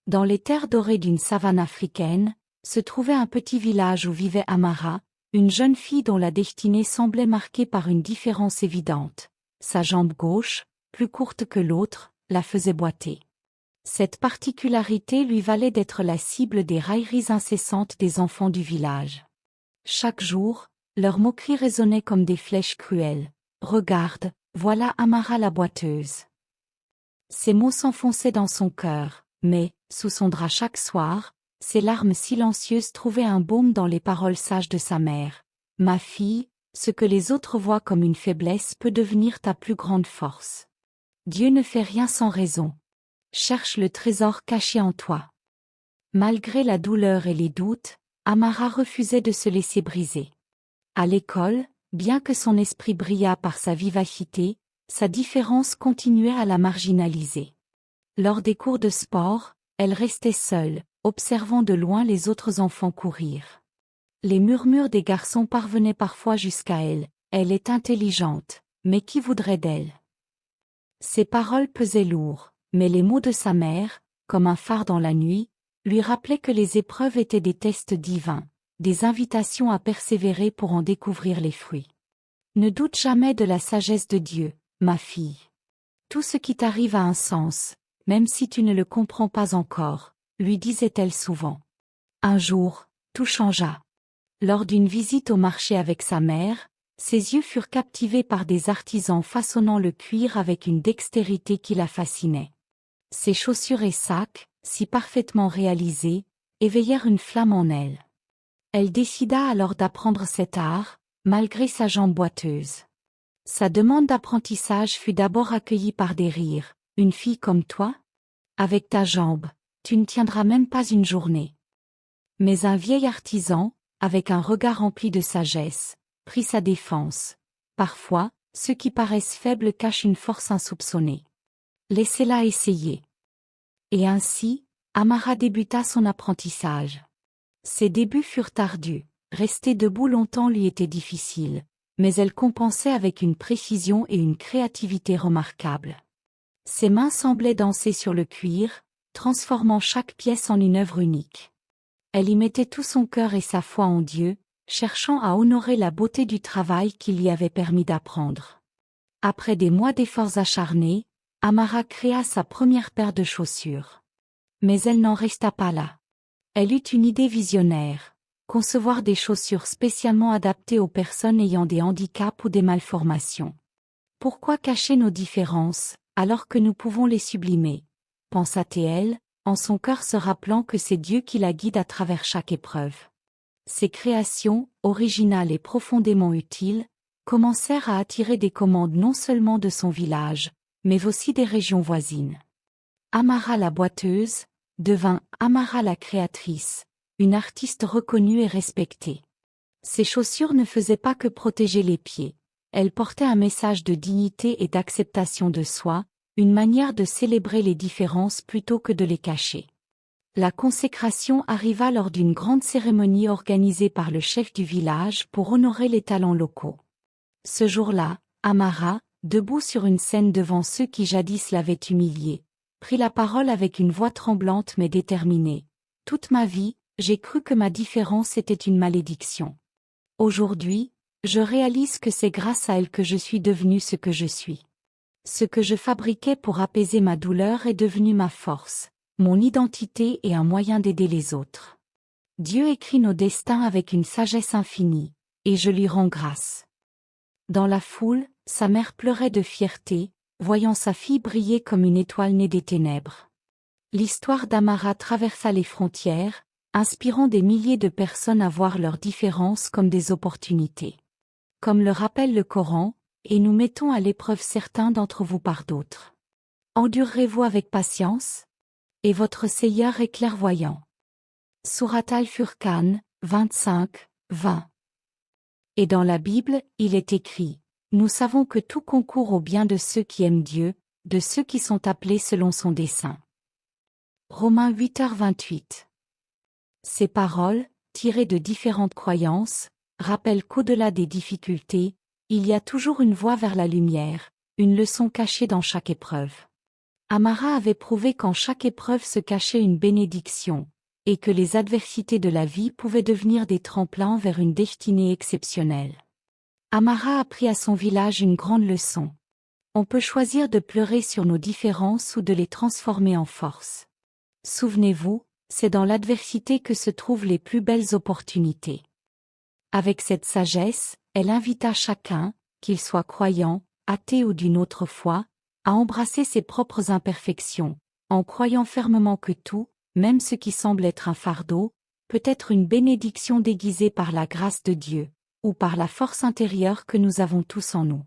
Dans les terres dorées d'une savane africaine, se trouvait un petit village où vivait Amara, une jeune fille dont la destinée semblait marquée par une différence évidente. Sa jambe gauche, plus courte que l'autre, la faisait boiter. Cette particularité lui valait d'être la cible des railleries incessantes des enfants du village. Chaque jour, leurs moqueries résonnaient comme des flèches cruelles. « Regarde, voilà Amara la boiteuse. » Ces mots s'enfonçaient dans son cœur, mais, sous son drap chaque soir, ses larmes silencieuses trouvaient un baume dans les paroles sages de sa mère. « Ma fille, ce que les autres voient comme une faiblesse peut devenir ta plus grande force. Dieu ne fait rien sans raison. Cherche le trésor caché en toi. » Malgré la douleur et les doutes, Amara refusait de se laisser briser. À l'école, bien que son esprit brillât par sa vivacité, sa différence continuait à la marginaliser. Lors des cours de sport, elle restait seule, observant de loin les autres enfants courir. Les murmures des garçons parvenaient parfois jusqu'à elle. « Elle est intelligente, mais qui voudrait d'elle ?» Ces paroles pesaient lourd, mais les mots de sa mère, comme un phare dans la nuit, lui rappelaient que les épreuves étaient des tests divins, des invitations à persévérer pour en découvrir les fruits. « Ne doute jamais de la sagesse de Dieu, ma fille. Tout ce qui t'arrive a un sens, même si tu ne le comprends pas encore, » lui disait-elle souvent. Un jour, tout changea. Lors d'une visite au marché avec sa mère, ses yeux furent captivés par des artisans façonnant le cuir avec une dextérité qui la fascinait. Ses chaussures et sacs, si parfaitement réalisés, éveillèrent une flamme en elle. Elle décida alors d'apprendre cet art, malgré sa jambe boiteuse. Sa demande d'apprentissage fut d'abord accueillie par des rires. « Une fille comme toi? Avec ta jambe, tu ne tiendras même pas une journée. » Mais un vieil artisan, avec un regard rempli de sagesse, prit sa défense. « Parfois, ceux qui paraissent faibles cachent une force insoupçonnée. Laissez-la essayer. » Et ainsi, Amara débuta son apprentissage. Ses débuts furent ardus, rester debout longtemps lui était difficile, mais elle compensait avec une précision et une créativité remarquables. Ses mains semblaient danser sur le cuir, transformant chaque pièce en une œuvre unique. Elle y mettait tout son cœur et sa foi en Dieu, cherchant à honorer la beauté du travail qu'il lui avait permis d'apprendre. Après des mois d'efforts acharnés, Amara créa sa première paire de chaussures. Mais elle n'en resta pas là. Elle eut une idée visionnaire: concevoir des chaussures spécialement adaptées aux personnes ayant des handicaps ou des malformations. Pourquoi cacher nos différences, alors que nous pouvons les sublimer, pensa-t-elle, en son cœur se rappelant que c'est Dieu qui la guide à travers chaque épreuve. Ses créations, originales et profondément utiles, commencèrent à attirer des commandes non seulement de son village, mais aussi des régions voisines. Amara la boiteuse devint Amara la créatrice, une artiste reconnue et respectée. Ses chaussures ne faisaient pas que protéger les pieds, elles portaient un message de dignité et d'acceptation de soi, une manière de célébrer les différences plutôt que de les cacher. La consécration arriva lors d'une grande cérémonie organisée par le chef du village pour honorer les talents locaux. Ce jour-là, Amara, debout sur une scène devant ceux qui jadis l'avaient humiliée, prit la parole avec une voix tremblante mais déterminée. « Toute ma vie, j'ai cru que ma différence était une malédiction. Aujourd'hui, je réalise que c'est grâce à elle que je suis devenue ce que je suis. Ce que je fabriquais pour apaiser ma douleur est devenu ma force, mon identité et un moyen d'aider les autres. Dieu écrit nos destins avec une sagesse infinie, et je lui rends grâce. » Dans la foule, sa mère pleurait de fierté, voyant sa fille briller comme une étoile née des ténèbres. L'histoire d'Amara traversa les frontières, inspirant des milliers de personnes à voir leurs différences comme des opportunités. Comme le rappelle le Coran, « Et nous mettons à l'épreuve certains d'entre vous par d'autres. Endurerez-vous avec patience? Et votre Seigneur est clairvoyant. » Sourate Al-Furqan, 25, 20. Et dans la Bible, il est écrit: « Nous savons que tout concourt au bien de ceux qui aiment Dieu, de ceux qui sont appelés selon son dessein. » Romains 8h28. Ces paroles, tirées de différentes croyances, rappellent qu'au-delà des difficultés, il y a toujours une voie vers la lumière, une leçon cachée dans chaque épreuve. Amara avait prouvé qu'en chaque épreuve se cachait une bénédiction, et que les adversités de la vie pouvaient devenir des tremplins vers une destinée exceptionnelle. Amara apprit à son village une grande leçon. On peut choisir de pleurer sur nos différences ou de les transformer en force. Souvenez-vous, c'est dans l'adversité que se trouvent les plus belles opportunités. Avec cette sagesse, elle invita chacun, qu'il soit croyant, athée ou d'une autre foi, à embrasser ses propres imperfections, en croyant fermement que tout, même ce qui semble être un fardeau, peut être une bénédiction déguisée par la grâce de Dieu, ou par la force intérieure que nous avons tous en nous.